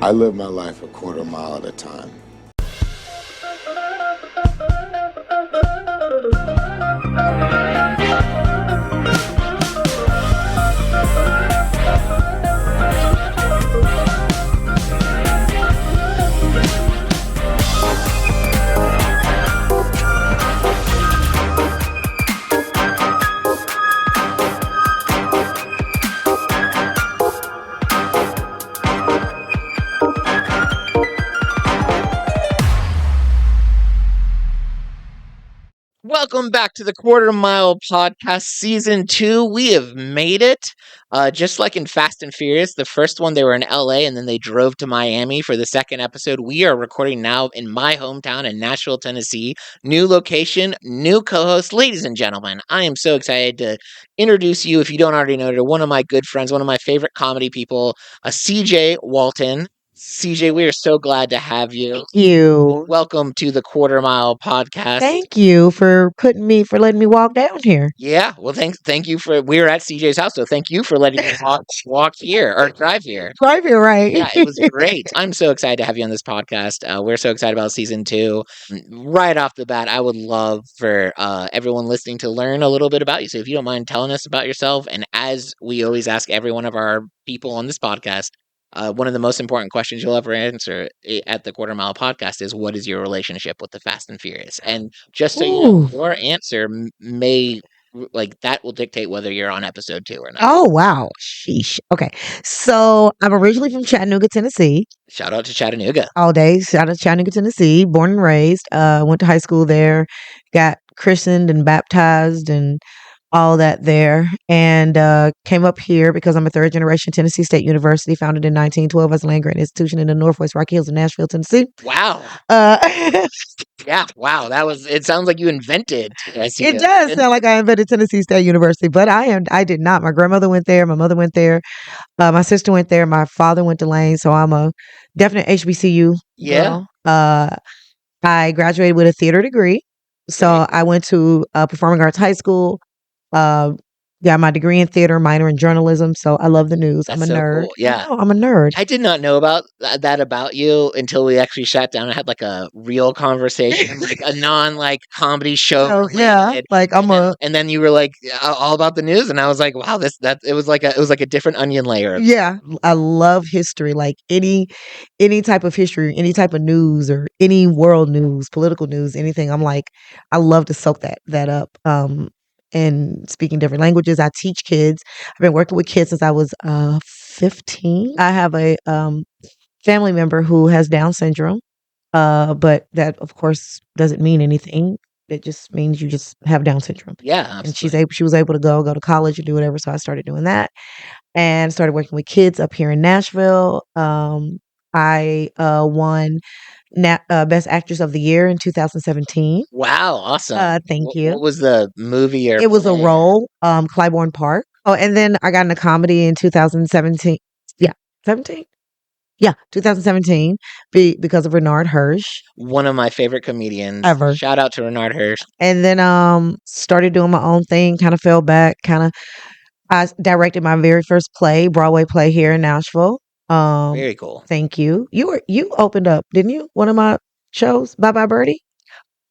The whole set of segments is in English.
I live my life a quarter mile at a time. Welcome back to the Quarter Mile Podcast Season 2. We have made it. Just like in Fast and Furious, the first one they were in LA and then they drove to Miami for the second episode. We are recording now in my hometown in Nashville, Tennessee. New location, new co-host. Ladies and gentlemen, I am so excited to introduce you, if you don't already know, to one of my good friends, one of my favorite comedy people, CJ WALTON. CJ, we are so glad to have you. Thank you. Welcome to the Quarter Mile Podcast. Thank you for letting me walk down here. Yeah, well, thank you for. We were at CJ's house, so thank you for letting me walk here or drive here. Drive here, right? Yeah, it was great. I'm so excited to have you on this podcast. We're so excited about season 2. Right off the bat, I would love for everyone listening to learn a little bit about you. So if you don't mind telling us about yourself, and as we always ask every one of our people on this podcast, one of the most important questions you'll ever answer at the Quarter Mile Podcast is, what is your relationship with the Fast and Furious? And just so you know, your answer may, like, that will dictate whether you're on episode 2 or not. Oh, wow. Sheesh. Okay. So I'm originally from Chattanooga, Tennessee. Shout out to Chattanooga. All day. Shout out to Chattanooga, Tennessee. Born and raised. Went to high school there. Got christened and baptized and all that there, and came up here because I'm a third generation Tennessee State University, founded in 1912 as a land grant institution in the Northwest Rocky Hills of Nashville, Tennessee. Wow. Yeah, wow. It sounds like you invented TSU. It does sound like I invented Tennessee State University, but I did not. My grandmother went there. My mother went there. My sister went there. My father went to Lane. So I'm a definite HBCU girl. I graduated with a theater degree. So I went to Performing Arts High School. Got my degree in theater, minor in journalism. So I love the news. That's I'm a so nerd. cool. Yeah. I'm a nerd. I did not know about that about you until we actually sat down and had like a real conversation, like a non comedy show. Oh, yeah, like and then you were like all about the news, and I was like, wow, it was like a different onion layer. Yeah, I love history. Like any type of history, any type of news, or any world news, political news, anything. I'm like, I love to soak that up. And speaking different languages. I teach kids. I've been working with kids since I was 15. I have a family member who has Down syndrome, but that of course doesn't mean anything. It just means you just have Down syndrome. Yeah, absolutely. And she was able to go to college and do whatever. So I started doing that and started working with kids up here in Nashville. I won Best Actress of the Year in 2017. Wow, awesome. Thank you. What was the movie? It was a role, Clybourne Park. Oh, and then I got into comedy in 2017. Yeah, 17? Yeah, 2017 because of Renard Hirsch. One of my favorite comedians. Ever. Shout out to Renard Hirsch. And then started doing my own thing, kind of fell back, I directed my very first Broadway play here in Nashville. Very cool. Thank you. You opened up, didn't you? One of my shows, Bye Bye Birdie?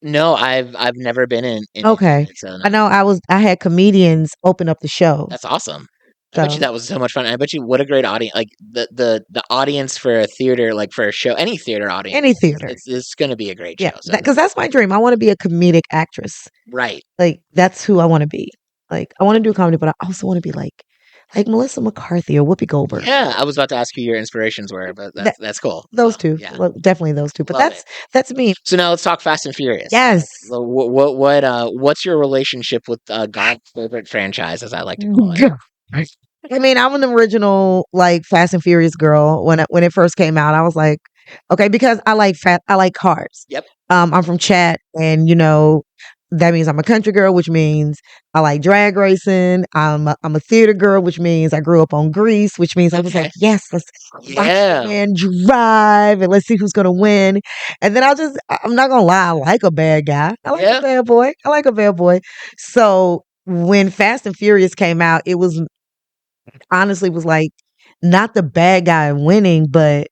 No, I've never been in okay. It, so no. I know I had comedians open up the show. That's awesome. I bet you that was so much fun. I bet you what a great audience, like the audience for a theater, like for a show, any theater audience. Any theater. It's going to be a great show. Yeah, because that's my dream. I want to be a comedic actress. Right. Like, that's who I want to be. Like, I want to do comedy, but I also want to be like Melissa McCarthy or Whoopi Goldberg. Yeah, I was about to ask who your inspirations were, but that's cool. Those two. Yeah. Well, definitely those two. But that's me. So now let's talk Fast and Furious. Yes. What's your relationship with God's favorite franchise, as I like to call it? I mean, I'm an original like Fast and Furious girl. When it first came out, I was like, okay, because I like cars. Yep. I'm from Chat, and that means I'm a country girl, which means I like drag racing. I'm a theater girl, which means I grew up on Grease, which means I was like, yes, let's and drive and let's see who's gonna win. And then I'm not gonna lie, I like a bad guy. I like a bad boy. I like a bad boy. So when Fast and Furious came out, it was honestly like not the bad guy winning, but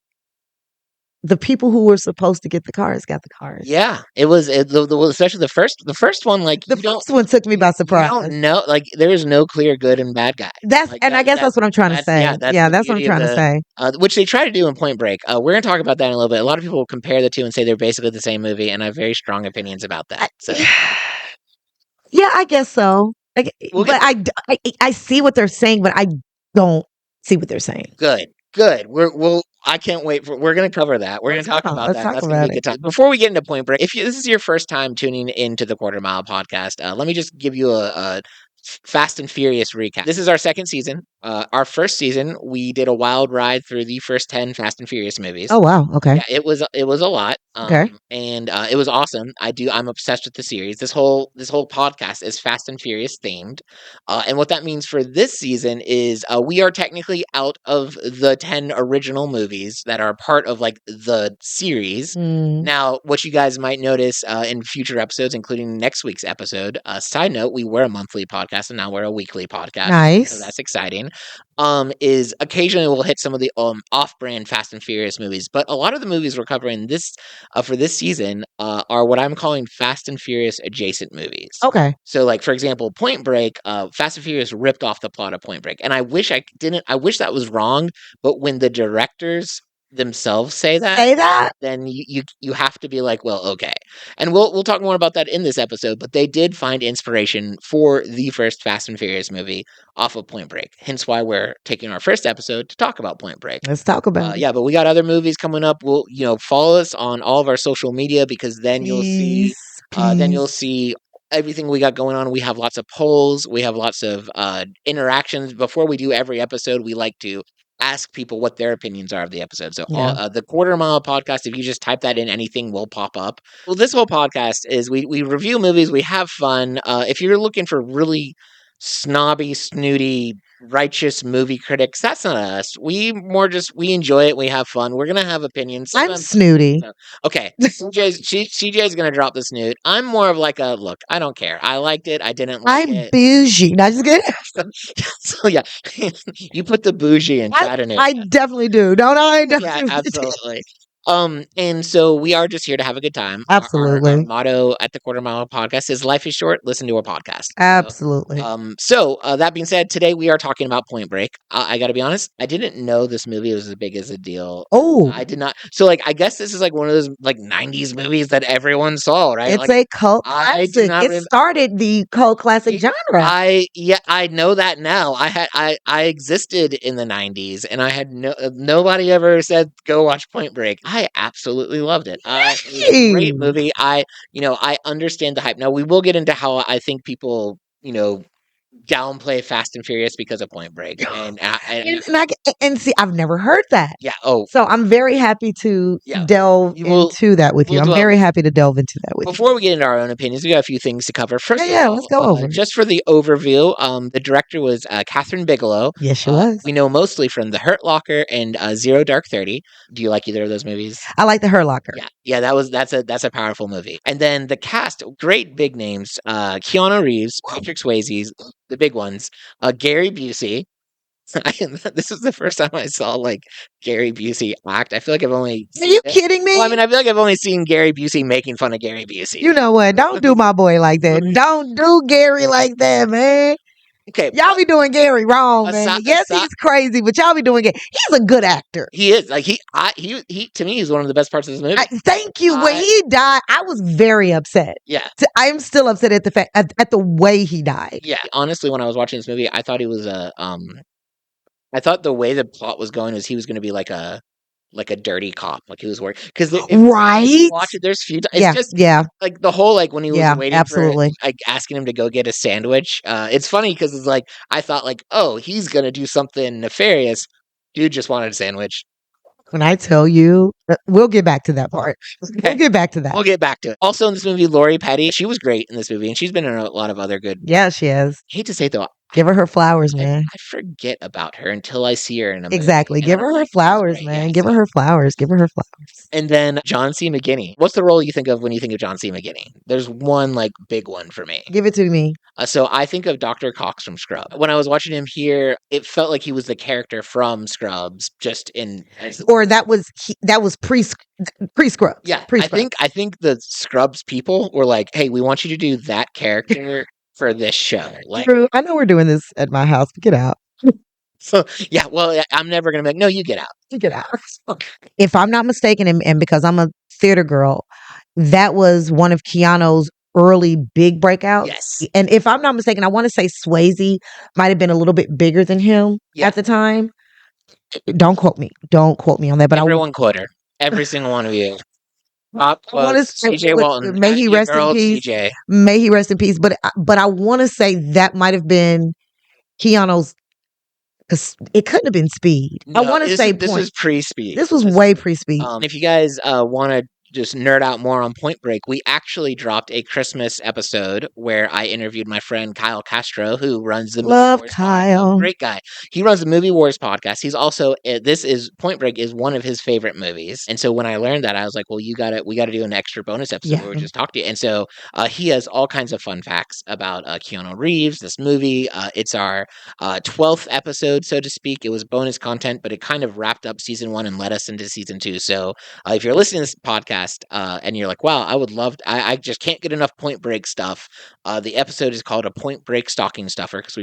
the people who were supposed to get the cars got the cars. Yeah, it was especially the first one. Like The first one took me by you surprise. don't know, like there is no clear good and bad guy. That's Like and I guess that's what I'm trying to say. that's Yeah, the that's what I'm beauty of trying to say. which they try to do in Point Break. We're gonna talk about that in a little bit. A lot of people compare the two and say they're basically the same movie, and I have very strong opinions about that. So Yeah, I guess so. We'll But get I see what they're saying, but I don't see what they're saying. good. I can't wait for. We're gonna cover that. We're gonna talk about Let's that. talk That's gonna be a about good time. Before we get into Point Break, if this is your first time tuning into the Quarter Mile podcast, let me just give you a Fast and Furious recap. This is our second season. Our first season, we did a wild ride through the first 10 Fast and Furious movies. Oh wow, okay. Yeah, it was a lot. Okay. And it was awesome. I'm obsessed with the series. This whole podcast is Fast and Furious themed. And what that means for this season is we are technically out of the 10 original movies that are part of like the series. Now, what you guys might notice in future episodes, including next week's episode, side note, we were a monthly podcast and now we're a weekly podcast. Nice. So that's exciting. Is occasionally we'll hit some of the off-brand Fast and Furious movies, but a lot of the movies we're covering this for this season are what I'm calling Fast and Furious adjacent movies. Okay. So, like for example, Point Break, Fast and Furious ripped off the plot of Point Break, and I wish I didn't. I wish that was wrong, but when the directors themselves say that, then you have to be like, well, okay. And we'll talk more about that in this episode, but they did find inspiration for the first Fast and Furious movie off of Point Break. Hence why we're taking our first episode to talk about Point Break. Let's talk about it. Yeah, but we got other movies coming up. We'll follow us on all of our social media because then you'll see everything we got going on. We have lots of polls. We have lots of interactions. Before we do every episode, we like to ask people what their opinions are of the episode. So the Quarter Mile podcast, if you just type that in, anything will pop up. Well, this whole podcast is we review movies. We have fun. If you're looking for really snobby, snooty, righteous movie critics, that's not us. We enjoy it. We have fun. We're gonna have opinions. I'm snooty. Okay, CJ's gonna drop the snoot. I'm more of like a look. I don't care. I liked it. I didn't like it. I'm bougie. Not just kidding. So yeah, you put the bougie in chat in it. I definitely do, don't I? Yeah, absolutely. And so we are just here to have a good time. Absolutely. Our motto at the Quarter Mile podcast is life is short, listen to a podcast. Absolutely. So that being said, today we are talking about Point Break. I gotta be honest, I didn't know this movie was as big as a deal. Oh. I did not. So like, I guess this is like one of those like 90s movies that everyone saw, right? It's like, a cult classic. It started the cult classic genre. I know that now. I existed in the 90s and I had nobody ever said go watch Point Break. I absolutely loved it. It was a great movie. I understand the hype. Now we will get into how I think people, downplay Fast and Furious because of Point Break. And see, I've never heard that. Yeah. Oh, so I'm very happy to delve into that with you. I'm very happy to delve into that with you. Before we get into our own opinions, we got a few things to cover. First, let's go over. Just for the overview, the director was Catherine Bigelow. Yes, she was. We know mostly from The Hurt Locker and Zero Dark 30. Do you like either of those movies? I like The Hurt Locker. Yeah, that's a powerful movie. And then the cast, great big names: Keanu Reeves, Patrick Swayze, the big ones, Gary Busey. This is the first time I saw like Gary Busey act. I feel like I've only. Are you kidding me? Well, I mean, I feel like I've only seen Gary Busey making fun of Gary Busey. You know what? Don't do my boy like that. Don't do Gary like that, man. Okay, y'all be doing Gary wrong, man. Yes, he's crazy, but y'all be doing it. He's a good actor. He is. Like he to me, he's one of the best parts of this movie. Thank you. When he died, I was very upset. Yeah, I am still upset at the fact at the way he died. Yeah, honestly, when I was watching this movie, I thought he was I thought the way the plot was going was he was going to be like a dirty cop, like he was working because right. Watch it. There's few. It's just like the whole like when he was waiting for like asking him to go get a sandwich. It's funny because it's like I thought like he's gonna do something nefarious. Dude just wanted a sandwich. When I tell you, we'll get back to that part. Okay. We'll get back to that. We'll get back to it. Also in this movie, Lori Petty, she was great in this movie, and she's been in a lot of other good. Yeah, she is. I hate to say it though, Give her flowers, man. I forget about her until I see her in a movie. Exactly. And Give I'm her her like, she's flowers, great. man. Yeah, Give her so. her flowers. Give her her flowers. And then John C. McGinney. What's the role you think of when you think of John C. McGinney? There's one like big one for me. Give it to me. So I think of Dr. Cox from Scrubs. When I was watching him here, it felt like he was the character from Scrubs, just in. Or that was pre Scrubs. Yeah, Pre-Scrubs. I think the Scrubs people were like, "Hey, we want you to do that character for this show." Like, True. I know we're doing this at my house, but get out. so yeah. Well, I'm never gonna be like, "No, you get out." You get out. If I'm not mistaken, and because I'm a theater girl, that was one of Keanu's early big breakouts. Yes. And if I'm not mistaken, I want to say Swayze might have been a little bit bigger than him at the time. Don't quote me. Don't quote me on that. But everyone quote her. Every single one of you. I want to say CJ Walton. May he rest in peace. CJ. May he rest in peace. But I want to say that might have been Keanu's. Because it couldn't have been Speed. No, I want to say this was pre-Speed. This was way pre-Speed. If you guys want to just nerd out more on Point Break, we actually dropped a Christmas episode where I interviewed my friend Kyle Castro, who runs the Love Movie Wars Kyle. Podcast. Great guy. He runs the Movie Wars podcast. He's also Point Break is one of his favorite movies. And so when I learned that, I was like, well, we got to do an extra bonus episode where we just talk to you. And so he has all kinds of fun facts about Keanu Reeves, this movie. It's our 12th episode, so to speak. It was bonus content, but it kind of wrapped up season 1 and led us into season 2. So if you're listening to this podcast and you're like, wow, I would love I just can't get enough Point Break stuff. The episode is called a Point Break stocking stuffer because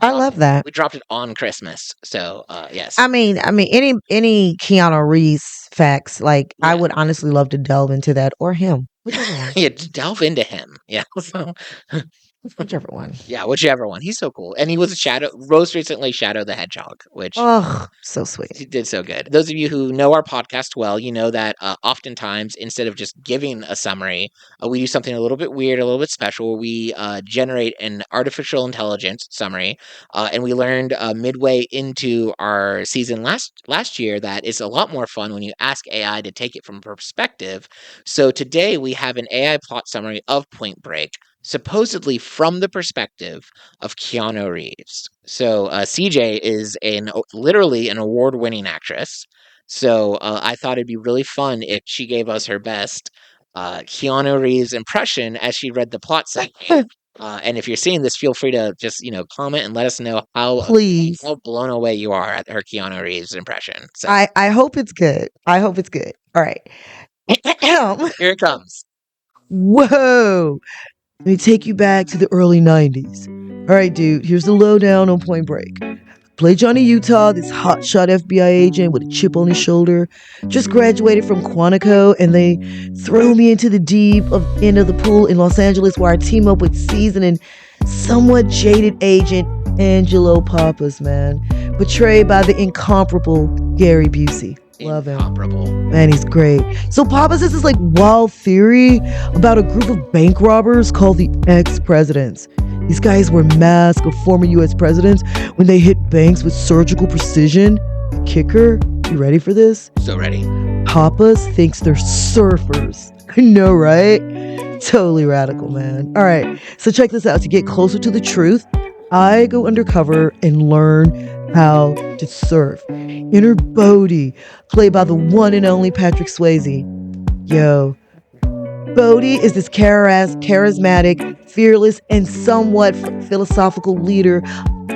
I love that. We dropped it on Christmas. So yes. I mean any Keanu Reeves facts, like I would honestly love to delve into that, or him. Whichever one. Yeah, delve into him. Yeah. So whichever one. Yeah, whichever one. He's so cool. And he was most recently Shadow the Hedgehog, which so sweet. He did so good. Those of you who know our podcast well, you know that oftentimes instead of just giving a summary, we do something a little bit weird, a little bit special, where we generate an artificial intelligence summary. And we learned midway into our season last year that it's a lot more fun when you ask AI to take it from perspective. So today we have an AI plot summary of Point Break, supposedly from the perspective of Keanu Reeves. So CJ is literally an award-winning actress. So I thought it'd be really fun if she gave us her best Keanu Reeves impression as she read the plot summary. And if you're seeing this, feel free to just comment and let us know how blown away you are at her Keanu Reeves impression. So I hope it's good. I hope it's good. All right. Here it comes. Whoa. Let me take you back to the early 90s. All right, dude, here's the lowdown on Point Break. Play Johnny Utah, this hotshot FBI agent with a chip on his shoulder. Just graduated from Quantico, and they throw me into the deep end of the pool in Los Angeles, where I team up with seasoned and somewhat jaded agent Angelo Pappas, man. Portrayed by the incomparable Gary Busey. Love him. Man, he's great. So Pappas has this wild theory about a group of bank robbers called the ex-presidents. These guys wear masks of former U.S. presidents when they hit banks with surgical precision. The kicker, you ready for this? So ready. Pappas thinks they're surfers. I know, right? Totally radical, man. All right, so check this out. To get closer to the truth, I go undercover and learn how to surf. Enter Bodie, played by the one and only Patrick Swayze. Yo, Bodie is this charismatic, fearless, and somewhat philosophical leader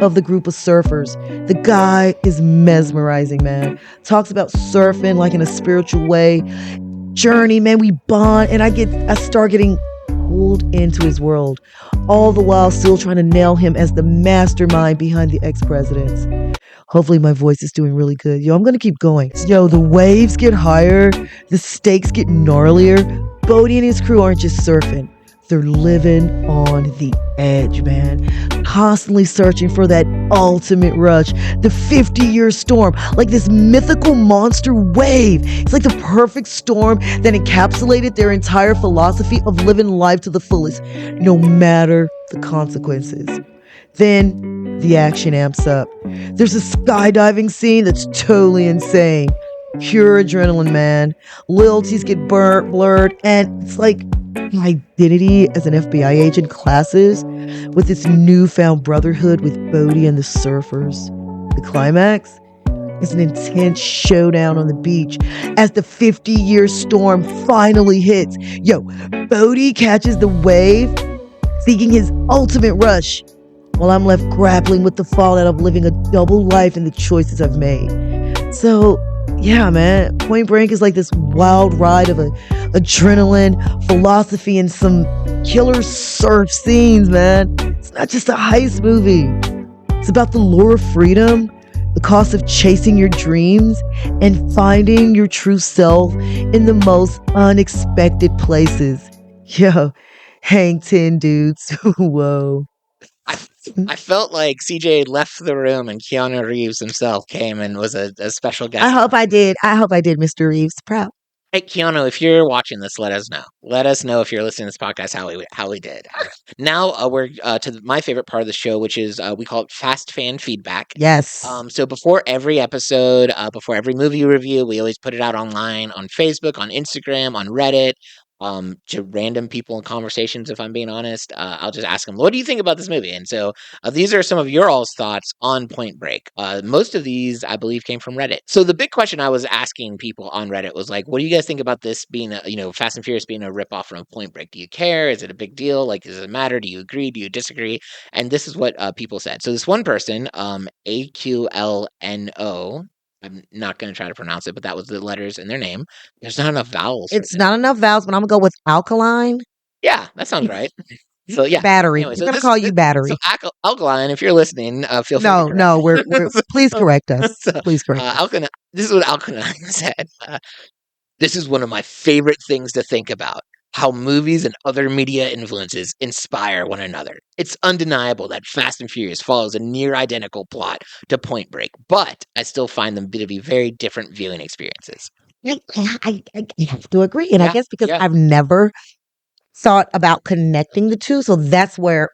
of the group of surfers. The guy is mesmerizing, man. Talks about surfing like in a spiritual way. Journey, man, we bond, and I start getting pulled into his world, all the while still trying to nail him as the mastermind behind the ex-presidents. Hopefully my voice is doing really good. Yo, I'm gonna keep going. Yo, the waves get higher, the stakes get gnarlier. Bodie and his crew aren't just surfing. They're living on the edge, man. Constantly searching for that ultimate rush, the 50-year storm, like this mythical monster wave. It's like the perfect storm that encapsulated their entire philosophy of living life to the fullest, no matter the consequences. Then the action amps up. There's a skydiving scene that's totally insane. Pure adrenaline, man. Loyalties get blurred, and it's like identity as an FBI agent clashes with its newfound brotherhood with Bodhi and the surfers. The climax is an intense showdown on the beach as the 50-year storm finally hits. Yo, Bodhi catches the wave, seeking his ultimate rush, while I'm left grappling with the fallout of living a double life and the choices I've made. So, yeah, man, Point Break is like this wild ride of adrenaline, philosophy, and some killer surf scenes, man. It's not just a heist movie. It's about the lure of freedom, the cost of chasing your dreams, and finding your true self in the most unexpected places. Yo, hang 10 dudes. Whoa. I felt like CJ left the room and Keanu Reeves himself came and was a special guest. I hope I did, Mr. Reeves. Proud. Hey, Keanu, if you're watching this, let us know. Let us know if you're listening to this podcast how we did. Now we're to my favorite part of the show, which is we call it Fast Fan Feedback. Yes. So before every episode, before every movie review, we always put it out online on Facebook, on Instagram, on Reddit. To random people in conversations, if I'm being honest, I'll just ask them, "What do you think about this movie?" And so these are some of your all's thoughts on Point Break. Most of these, I believe, came from Reddit. So the big question I was asking people on Reddit was like, "What do you guys think about this being, Fast and Furious being a ripoff from Point Break? Do you care? Is it a big deal? Like, does it matter? Do you agree? Do you disagree?" And this is what people said. So this one person, AQLNO. I'm not going to try to pronounce it, but that was the letters in their name. There's not enough vowels. It's not enough vowels, but I'm going to go with alkaline. Yeah, that sounds right. So yeah, Battery. Anyway, We're going to call you Battery. So Alkaline, if you're listening, feel free. No, we're please correct us. Please correct us. Alkaline. This is what Alkaline said. This is one of my favorite things to think about. How movies and other media influences inspire one another. It's undeniable that Fast and Furious follows a near identical plot to Point Break, but I still find them to be very different viewing experiences. I have to agree. And I guess because yeah. I've never thought about connecting the two, so that's where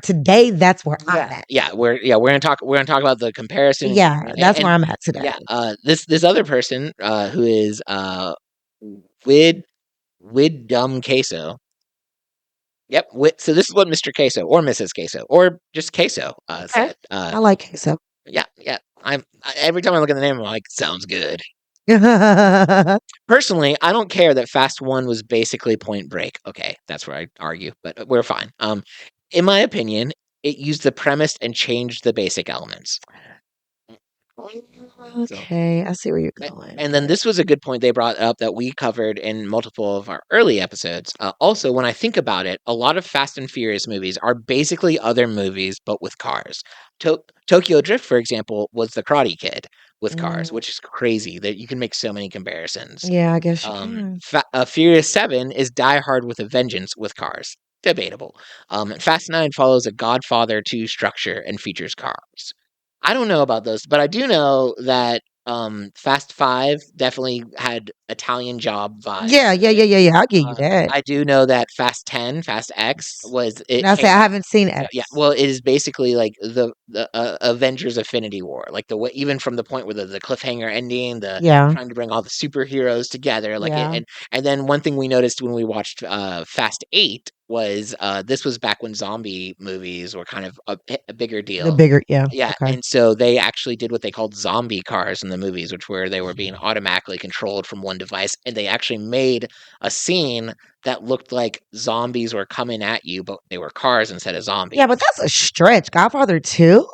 today. That's where I'm at. Yeah, we're gonna talk about the comparison. Yeah, that's where I'm at today. Yeah, this other person who is Wid Dumb Queso. Yep. So this is what Mr. Queso or Mrs. Queso or just Queso said. I like queso. Yeah. Every time I look at the name, I'm like, sounds good. Personally, I don't care that Fast 1 was basically Point Break. Okay, that's where I argue, but we're fine. In my opinion, it used the premise and changed the basic elements. Okay, I see where you're going. And then this was a good point they brought up that we covered in multiple of our early episodes. Also, when I think about it, a lot of Fast and Furious movies are basically other movies, but with cars. Tokyo Drift, for example, was the Karate Kid with cars, which is crazy that you can make so many comparisons. Yeah, I guess you can. Furious 7 is Die Hard with a Vengeance with cars. Debatable. Fast 9 follows a Godfather 2 structure and features cars. I don't know about those, but I do know that Fast 5 definitely had Italian Job vibes. Yeah. I'll give you that. I do know that Fast 10, Fast X was it. And I say I haven't seen X. Yeah, well, it is basically like the Avengers Affinity War, like the way, even from the point where the cliffhanger ending, trying to bring all the superheroes together, like and then one thing we noticed when we watched Fast 8 was this was back when zombie movies were kind of a bigger deal. The bigger, yeah. Okay. And so they actually did what they called zombie cars in the movies, which were they were being automatically controlled from one device, and they actually made a scene that looked like zombies were coming at you, but they were cars instead of zombies. Yeah, but that's a stretch. Godfather 2?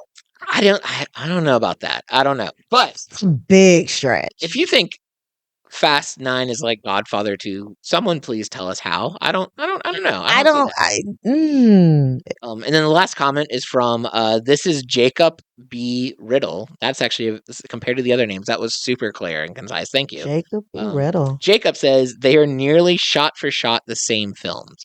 I don't know about that. I don't know, but it's a big stretch. If you think Fast 9 is like Godfather 2, someone please tell us how. I don't know. And then the last comment is from this is Jacob B. Riddle. That's actually, compared to the other names, that was super clear and concise. Thank you. Jacob B. Riddle. Jacob says they are nearly shot for shot the same films.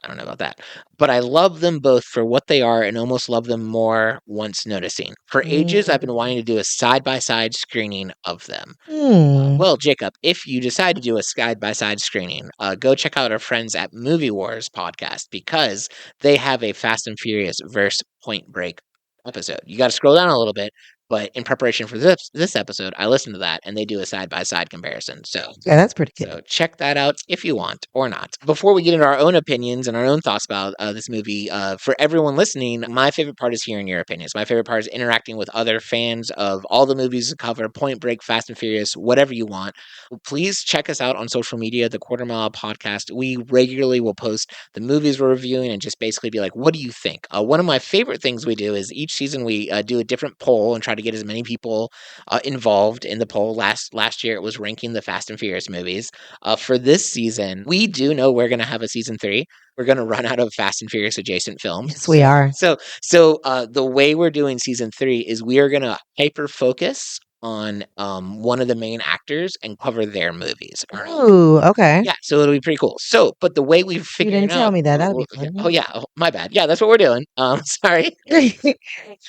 I don't know about that. But I love them both for what they are and almost love them more once noticing. For ages, I've been wanting to do a side-by-side screening of them. Well, Jacob, if you decide to do a side-by-side screening, go check out our friends at Movie Wars podcast because they have a Fast and Furious versus Point Break episode. You got to scroll down a little bit. But in preparation for this episode, I listened to that, and they do a side-by-side comparison. So Yeah, that's pretty good. so check that out if you want or not. Before we get into our own opinions and our own thoughts about this movie, for everyone listening, my favorite part is hearing your opinions. My favorite part is interacting with other fans of all the movies we cover, Point Break, Fast and Furious, whatever you want. Please check us out on social media, the Quarter Mile Podcast. We regularly will post the movies we're reviewing and just basically be like, what do you think? One of my favorite things we do is each season we do a different poll and try to get as many people involved in the poll. Last year it was ranking the Fast and Furious movies. For this season, we do know we're going to have a season 3. We're going to run out of Fast and Furious adjacent films. Yes, we are. So the way we're doing season 3 is we are going to hyper focus on one of the main actors and cover their movies. Ooh, okay. Yeah, so it'll be pretty cool. So, but the way we've You figured didn't it tell out. me that. That would be fun. Oh yeah, my bad. Yeah, that's what we're doing. Sorry.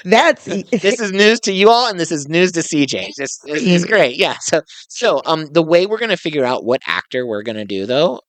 That's This is news to you all, and this is news to CJ. It's great. Yeah. So the way we're gonna figure out what actor we're gonna do though,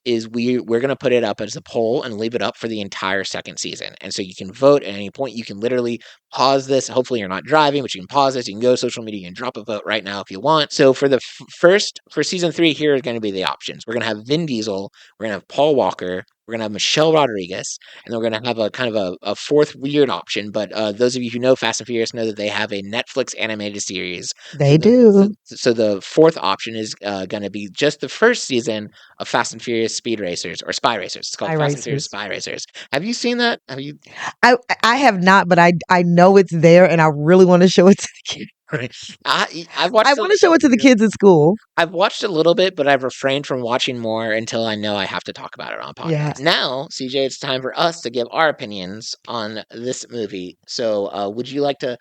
is we're gonna put it up as a poll and leave it up for the entire second season. And so you can vote at any point. You can literally pause this. Hopefully you're not driving, but you can pause this. You can go to social media and drop a vote right now if you want. So for the for season 3, here are going to be the options. We're going to have Vin Diesel. We're going to have Paul Walker. We're going to have Michelle Rodriguez, and then we're going to have a kind of a fourth weird option. But those of you who know Fast and Furious know that they have a Netflix animated series. They do. So the fourth option is going to be just the first season of Fast and Furious Speed Racers or Spy Racers. It's called Spy Fast and Furious Racers. Spy Racers. Have you seen that? Have you? I have not, but I know it's there, and I really want to show it to the kids. I've watched. I want to show it to the kids at school. I've watched a little bit, but I've refrained from watching more until I know I have to talk about it on a podcast. Yeah. Now, CJ, it's time for us to give our opinions on this movie. So, would you like to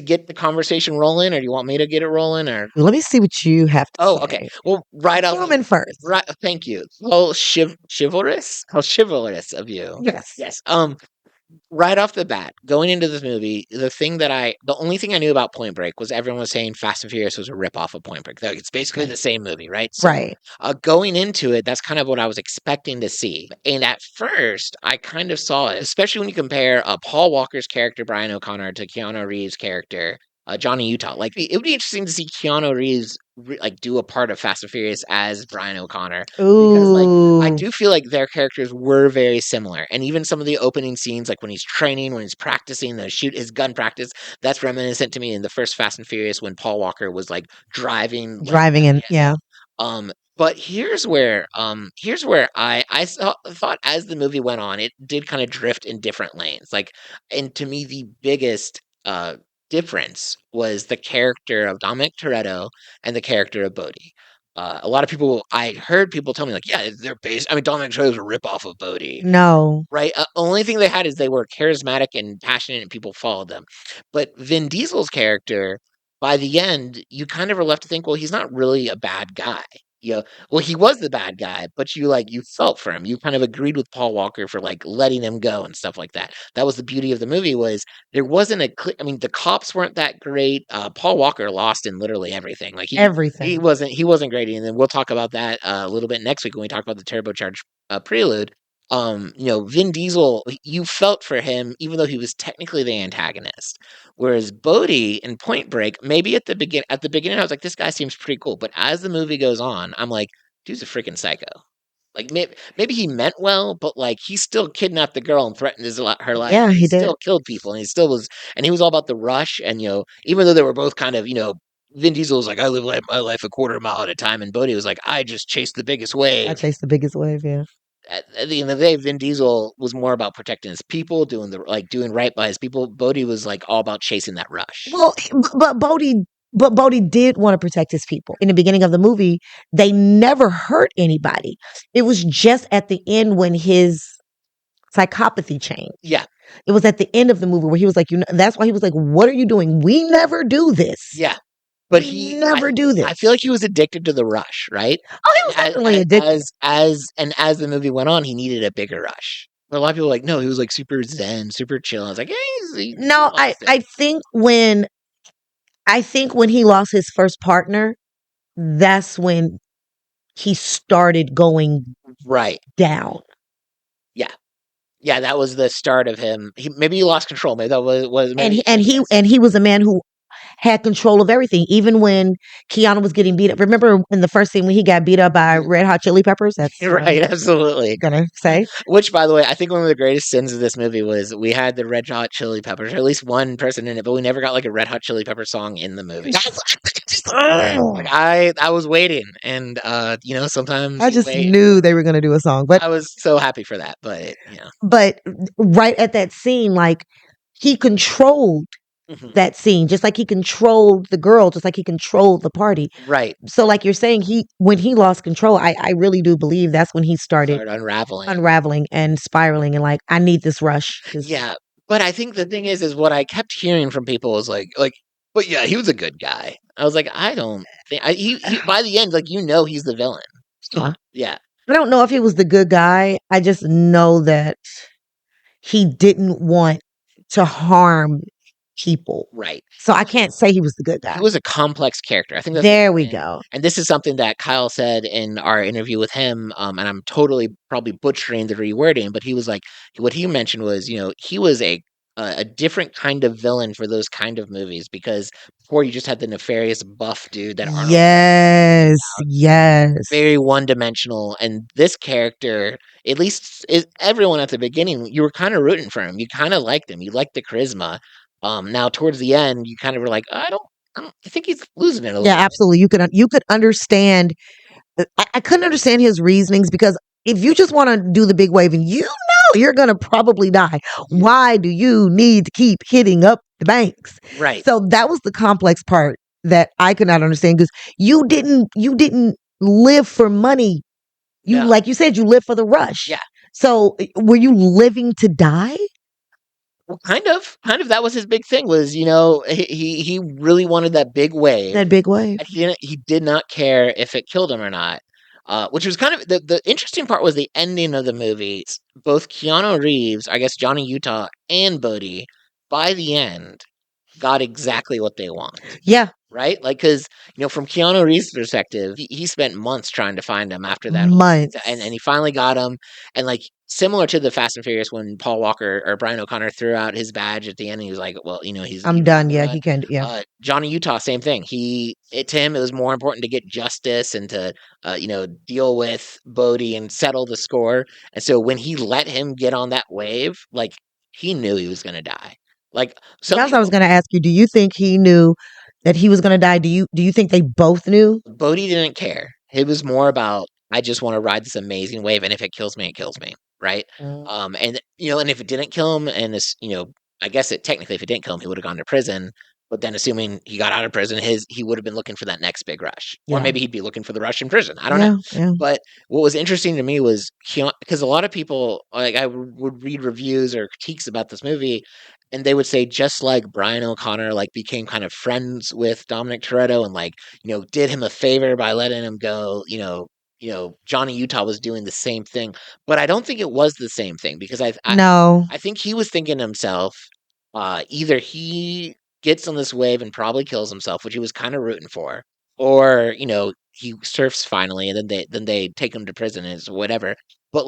get the conversation rolling, or do you want me to get it rolling? Or Let me see what you have to oh, say. okay. Well, right off. Human first. Right. Thank you. How chivalrous? How chivalrous of you. Yes. Yes. Right off the bat, going into this movie, the only thing I knew about Point Break was everyone was saying Fast and Furious was a ripoff of Point Break. It's basically Okay. the same movie, right? So, Right. going into it, that's kind of what I was expecting to see. And at first, I kind of saw it, especially when you compare Paul Walker's character, Brian O'Connor, to Keanu Reeves' character, Johnny Utah. Like, it would be interesting to see Keanu Reeves do a part of Fast and Furious as Brian O'Connor. Because, I Ooh. do feel like their characters were very similar. And even some of the opening scenes, like when he's training, when he's practicing his gun practice, that's reminiscent to me in the first Fast and Furious when Paul Walker was like driving. Driving yeah. But here's where thought as the movie went on, it did kind of drift in different lanes. Like, and to me, the biggest difference was the character of Dominic Toretto and the character of Bodhi. A lot of people, I heard people tell me, like, yeah, they're based. I mean, Dominic Toretto's a ripoff of Bodhi, No. right? Only thing they had is they were charismatic and passionate, and people followed them. But Vin Diesel's character, by the end, you kind of were left to think, well, he's not really a bad guy. Well, he was the bad guy, but you felt for him. You kind of agreed with Paul Walker for like letting him go and stuff like that. That was the beauty of the movie, was there wasn't I mean, the cops weren't that great. Paul Walker lost in literally everything. Like Everything. he wasn't great. And then we'll talk about that a little bit next week when we talk about the turbocharged prelude. Vin Diesel, you felt for him even though he was technically the antagonist. Whereas Bodhi in Point Break, maybe at the beginning I was like, this guy seems pretty cool, but as the movie goes on, I'm like, dude's a freaking psycho. Like, maybe he meant well, but like he still kidnapped the girl and threatened her life. Yeah, He he did. still killed people, and he was all about the rush. And even though they were both kind of, Vin Diesel was like, I live my life a quarter mile at a time, and Bodhi was like, I just chased the biggest I wave. chased the biggest wave, yeah. At the end of the day, Vin Diesel was more about protecting his people, doing right by his people. Bodhi was like all about chasing that rush. Well, but Bodhi did want to protect his people. In the beginning of the movie, they never hurt anybody. It was just at the end when his psychopathy changed. Yeah. It was at the end of the movie where he was like, that's why he was like, what are you doing? We never do this. Yeah. But we never do this. I feel like he was addicted to the rush, right? Oh, he was definitely addicted. As the movie went on, he needed a bigger rush. But a lot of people were like, no, he was like super zen, super chill. I was like, no, I think when he lost his first partner, that's when he started going right down. Yeah, that was the start of him. Maybe he lost control. Maybe that was. And he was a man who had control of everything. Even when Keanu was getting beat up. Remember in the first scene when he got beat up by Red Hot Chili Peppers? That's Right, absolutely. gonna say. Which, by the way, I think one of the greatest sins of this movie was we had the Red Hot Chili Peppers, or at least one person in it, but we never got like a Red Hot Chili Pepper song in the movie. Like I was waiting, and sometimes I you just wait. knew they were gonna do a song, but I was so happy for that, but right at that scene, like he controlled Mhm. that scene, just like he controlled the girl, just like he controlled the party. Right. So, like you're saying, when he lost control, I really do believe that's when he started Started unraveling. unraveling and spiraling, and like I need this rush. Yeah, but I think the thing is what I kept hearing from people was but yeah, he was a good guy. I was like, I don't think he by the end, like he's the villain. Yeah, I don't know if he was the good guy. I just know that he didn't want to harm people. right. So I can't say he was the good guy. He was a complex character. I think that's There we go. And this is something that Kyle said in our interview with him. And I'm totally probably butchering the rewording, but he was like, what he mentioned was, he was a different kind of villain for those kind of movies because before you just had the nefarious buff dude that Arnold. Yes. Very one dimensional, and this character, at least everyone at the beginning, you were kind of rooting for him. You kind of liked him. You liked the charisma. Now towards the end, you kind of were like, I think he's losing it a little. Yeah, absolutely. You could understand. I couldn't understand his reasonings because if you just want to do the big wave and you're going to probably die, why do you need to keep hitting up the banks? Right. So that was the complex part that I could not understand because you didn't live for money. Like you said, you live for the rush. Yeah. So were you living to die? Well, kind of. That was his big thing. Was he really wanted that big wave. That big wave. And he did not care if it killed him or not. Which was kind of the interesting part was the ending of the movie. Both Keanu Reeves, I guess Johnny Utah, and Bodhi, by the end, got exactly what they want. Yeah. Right? Like, because, from Keanu Reeves' perspective, he spent months trying to find him after that. Months. And he finally got him. And, like, similar to the Fast and Furious when Paul Walker or Brian O'Connor threw out his badge at the end, and he was like, well, I'm done. Yeah, he can. Yeah. Johnny Utah, same thing. To him, it was more important to get justice and to, deal with Bodhi and settle the score. And so when he let him get on that wave, like, he knew he was going to die. Like, that's what I was going to ask you. Do you think he knew that he was going to die? Do you think they both knew? Bodhi didn't care. It was more about, I just want to ride this amazing wave, and if it kills me, it kills me, right? And and if it didn't kill him, and I guess technically, if it didn't kill him, he would have gone to prison. But then, assuming he got out of prison, he would have been looking for that next big rush, or maybe he'd be looking for the rush in prison. I don't know. Yeah. But what was interesting to me was because a lot of people, like I would read reviews or critiques about this movie, and they would say just like Brian O'Connor like became kind of friends with Dominic Toretto and did him a favor by letting him go. Johnny Utah was doing the same thing, but I don't think it was the same thing because I think he was thinking to himself, either he gets on this wave and probably kills himself, which he was kind of rooting for, or he surfs finally, and then they take him to prison and it's whatever. But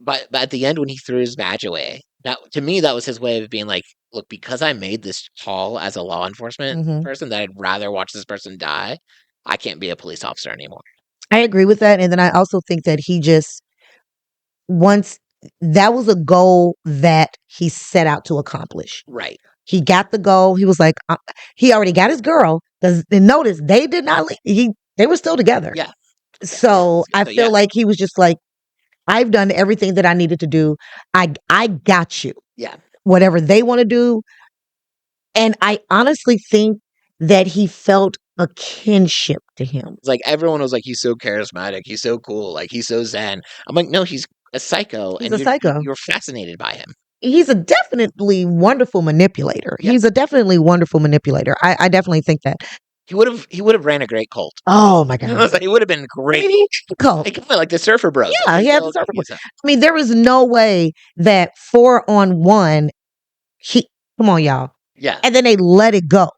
but at the end when he threw his badge away, that to me that was his way of being like, look, because I made this call as a law enforcement person that I'd rather watch this person die, I can't be a police officer anymore. I agree with that, and then I also think that he just once that was a goal that he set out to accomplish. Right. He got the goal. He was like, he already got his girl. And notice they did not leave. They were still together. Yeah. So I feel like he was just like, I've done everything that I needed to do. I got you. Yeah. Whatever they want to do. And I honestly think that he felt a kinship to him. It's like everyone was like, he's so charismatic. He's so cool. Like he's so zen. I'm like, no, he's a psycho. He's a psycho. You're fascinated by him. He's a definitely wonderful manipulator. Yeah. He's a definitely wonderful manipulator. I definitely think that. He would have ran a great cult. Oh my God. He would have been great. Cult. Like the Surfer Bros. Yeah, he had the Surfer Bros. I mean, there was no way that 4-on-1, come on, y'all. Yeah. And then they let it go.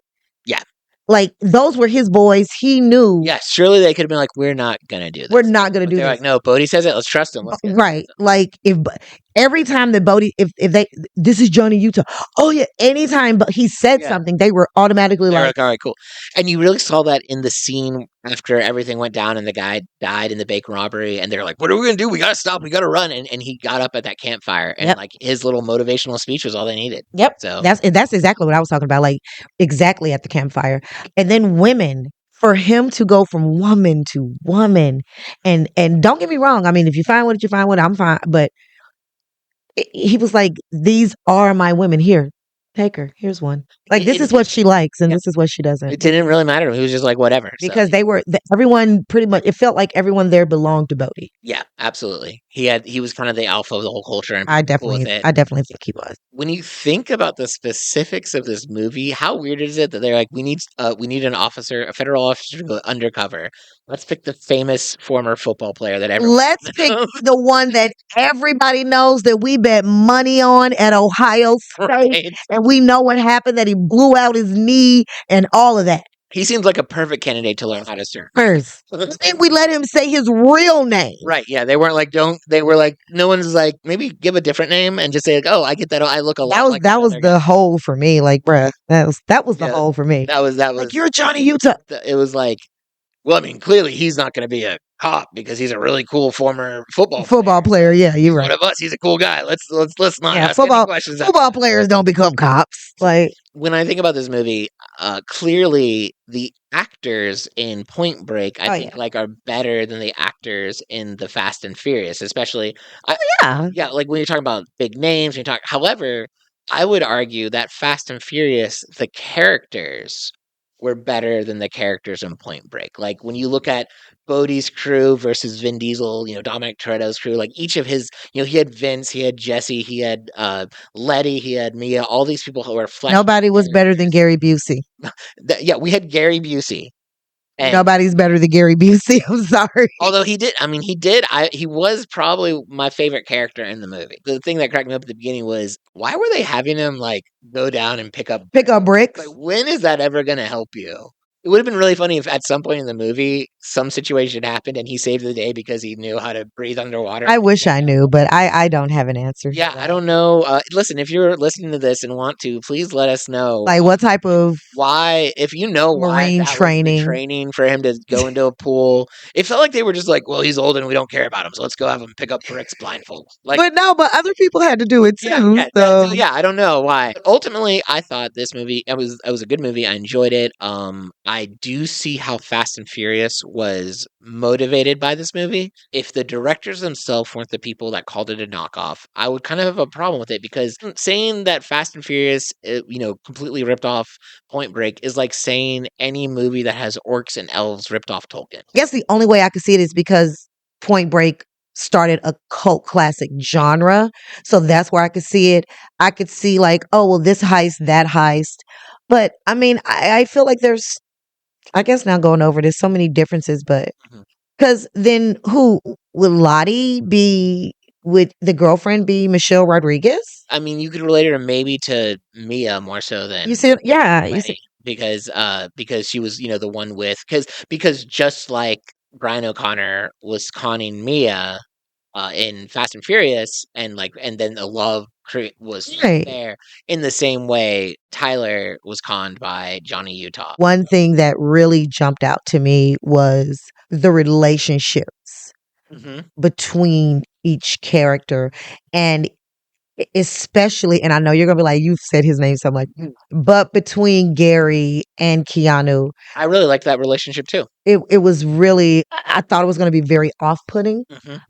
Yeah. Like, those were his boys. He knew. Yeah, surely they could have been like, we're not going to do this. We're not going to do this. They're like, no, Bodhi says it. Let's trust him. Right. Like, every time that Bodhi, if they, this is Johnny Utah. Oh yeah, anytime but he said something, they were automatically They're like, like, all right, cool. And you really saw that in the scene after everything went down and the guy died in the bank robbery. And they're like, what are we going to do? We got to stop. We got to run. And he got up at that campfire and like his little motivational speech was all they needed. Yep. So That's exactly what I was talking about. Like exactly at the campfire. And then women, for him to go from woman to woman, and don't get me wrong. I mean, if you find what you find what, I'm fine. But he was like, these are my women. Here, take her. Here's one. Like this is what she likes, and this is what she doesn't. it didn't really matter. He was just like, whatever. Because they were everyone pretty much. It felt like everyone there belonged to Bodhi. Yeah, absolutely. He was kind of the alpha of the whole culture, and I cool with definitely it. think he was. When you think about the specifics of this movie, how weird is it that they're like, we need an officer, a federal officer to go undercover. Let's pick the famous former football player that everyone Let's pick the one that everybody knows that we bet money on at Ohio State, Right. and we know what happened, that he blew out his knee and all of that. He seems like a perfect candidate to learn how to surf. First, then we let him say his real name. Right? Yeah, they weren't like they were like no one's like maybe give a different name and just say like, oh, I get that. I look a lot. That was the hole for me. Like, bruh, that was the hole for me. That was like, you're Johnny Utah. It was like, well, I mean, clearly he's not going to be a cop because he's a really cool former football player. Yeah, you're right. One of us, he's a cool guy. Let's not ask football any questions. Football players don't become cops. Like, when I think about this movie, clearly the actors in Point Break, I think like are better than the actors in the Fast and Furious, especially. Yeah, like when you're talking about big names, however, I would argue that Fast and Furious, the characters were better than the characters in Point Break. Like when you look at Bodhi's crew versus Vin Diesel, Dominic Toretto's crew, like each of his, he had Vince, he had Jesse, he had Letty, he had Mia, all these people who were nobody was better than Gary Busey. Yeah, we had Gary Busey. And nobody's better than Gary Busey. I'm sorry. Although he was probably my favorite character in the movie. The thing that cracked me up at the beginning was, why were they having him like go down and pick up bricks? Like, when is that ever going to help you? It would have been really funny if at some point in the movie, some situation happened and he saved the day because he knew how to breathe underwater. I wish I knew, but I don't have an answer. Yeah, I don't know. Listen, if you're listening to this and want to, please let us know. Like what type of if you know marine training for him to go into a pool. It felt like they were just like, well, he's old and we don't care about him, so let's go have him pick up bricks blindfold. Like, but other people had to do it too. Yeah, I don't know why. Ultimately, I thought this movie it was a good movie. I enjoyed it. I do see how Fast and Furious was motivated by this movie. If the directors themselves weren't the people that called it a knockoff, I would kind of have a problem with it, because saying that Fast and Furious, completely ripped off Point Break is like saying any movie that has orcs and elves ripped off Tolkien. I guess the only way I could see it is because Point Break started a cult classic genre. So that's where I could see it. I could see like, oh, well, this heist, that heist. But I mean, I feel like there's, I guess now going over, there's so many differences, but because then would Lottie be, would the girlfriend be Michelle Rodriguez? I mean, you could relate her maybe to Mia more so than you see, because she was the one with because just like Brian O'Connor was conning Mia in Fast and Furious, and then the love was there, in the same way Tyler was conned by Johnny Utah. One thing that really jumped out to me was the relationships between each character, and especially, and I know you're gonna be like, you've said his name, so I'm like, but between Gary and Keanu, I really liked that relationship too. It was really, I thought it was going to be very off-putting,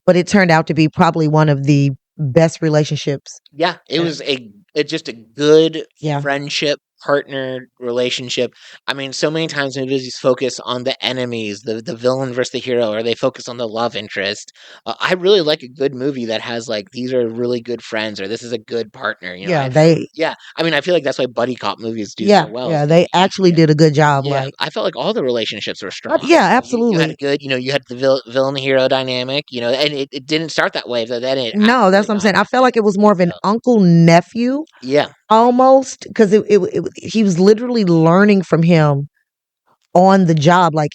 but it turned out to be probably one of the best relationships. Yeah, it was just a good friendship, partner relationship. I mean, so many times movies focus on the enemies, the villain versus the hero, or they focus on the love interest. I really like a good movie that has like, these are really good friends, or this is a good partner. I mean, I feel like that's why buddy cop movies do so well. Yeah, they actually did a good job. Yeah, I felt like all the relationships were strong. Yeah, absolutely. You had a good, you had the villain hero dynamic, and it didn't start that way, but then it. No, that's what I'm saying. I felt like it was more of an uncle nephew. Yeah. Almost, because he was literally learning from him on the job. Like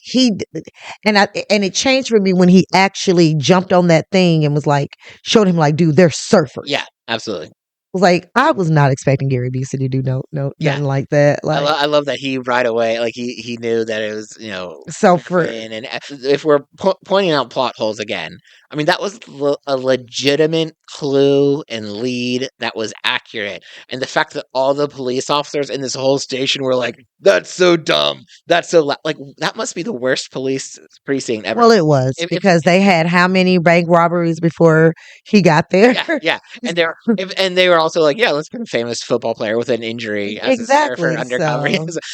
and it changed for me when he actually jumped on that thing and was like, showed him like, dude, they're surfers. Yeah, absolutely. Was like, I was not expecting Gary Busey to do nothing like that. Like, I love that he right away, like he knew that it was, you know, so for surfing. And if we're pointing out plot holes again, I mean that was a legitimate clue and lead that was accurate, and the fact that all the police officers in this whole station were like, "That's so dumb, that's so like that must be the worst police precinct ever." well, it was If, because they had how many bank robberies before he got there? yeah, and they were also like, yeah, let's put a famous football player with an injury as a surfer Exactly. undercover.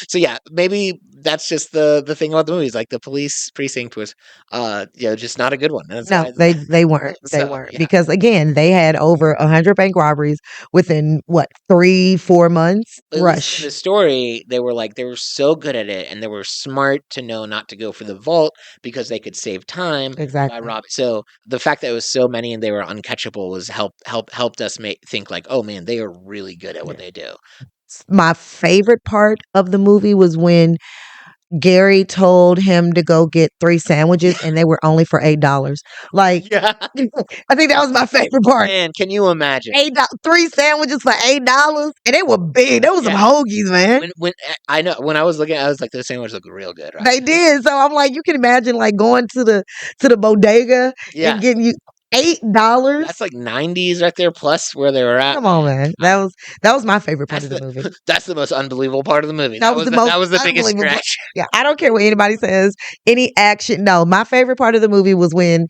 So yeah, maybe that's just the thing about the movies. Like the police precinct was, you know, just not a good one. And that's No, why. they weren't. They So weren't yeah, because again, they had over 100 bank robberies within what 3-4 months. at least in Rush. the story, they were like they were so good at it, and they were smart to know not to go for the vault because they could save time by Exactly. robbing. So the fact that it was so many and they were uncatchable was helped us think like, oh man, they are really good at what Yeah. they do. My favorite part of the movie was when Gary told him to go get 3 sandwiches and they were only for $8. Like, Yeah. I think that was my favorite part. Man, can you imagine? 3 sandwiches for $8 and they were big. There was some Yeah. hoagies, man. When I know when I was looking, I was like, those sandwiches look real good, right? They did. So I'm like, you can imagine like going to the bodega Yeah, and getting you $8. that's like 90s right there, plus where they were at. Come on, man. That was my favorite part That's of the movie. that's the most unbelievable part of the movie. That was the most That was the biggest unbelievable. stretch. Yeah, I don't care what anybody says. Any action. No, my favorite part of the movie was when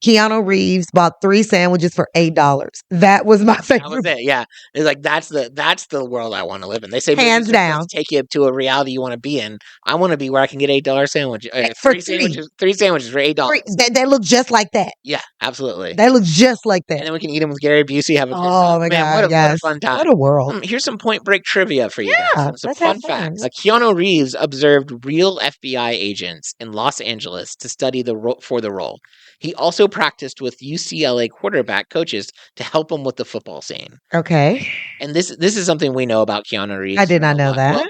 Keanu Reeves bought 3 sandwiches for $8. That was my That was favorite. it. Yeah, it's like that's the world I want to live in. They say Hands movies are down. supposed to take you to a reality you want to be in. I want to be where I can get $8 sandwich, For 3 sandwiches, 3 sandwiches for $8. They look just like that. Yeah, absolutely. They look just like And that. then we can eat them with Gary Busey. Have a good Oh time. my Man, God, what a yes. fun time! What a world. Here's some Point Break trivia for you guys. Yeah, Some let's have fun fun. facts. Keanu Reeves observed real FBI agents in Los Angeles to study for the role. He also practiced with UCLA quarterback coaches to help him with the football scene. Okay. And this is something we know about Keanu Reeves. I did from not a know lot. that.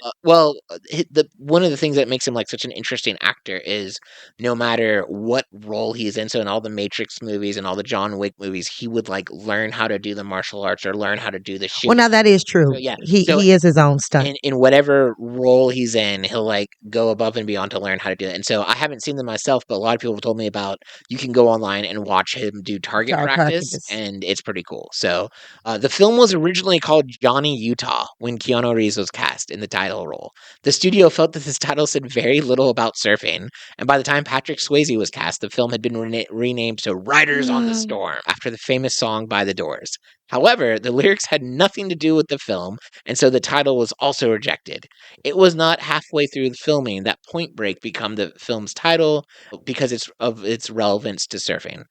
The one of the things that makes him like such an interesting actor is no matter what role he's in, so in all the Matrix movies and all the John Wick movies, he would like learn how to do the martial arts or learn how to do the Well, shooting. now that is true. So yeah, He is his own stunt. in whatever role he's in, he'll like go above and beyond to learn how to do it. And so I haven't seen them myself, but a lot of people have told me about. You can go online and watch him do target practice, and it's pretty cool. So the film was originally called Johnny Utah when Keanu Reeves was cast in the title role. The studio felt that this title said very little about surfing, and by the time Patrick Swayze was cast, the film had been renamed to Riders on the Storm after the famous song by The Doors. However, the lyrics had nothing to do with the film, and so the title was also rejected. It was not halfway through the filming that Point Break became the film's title because of its relevance to surfing.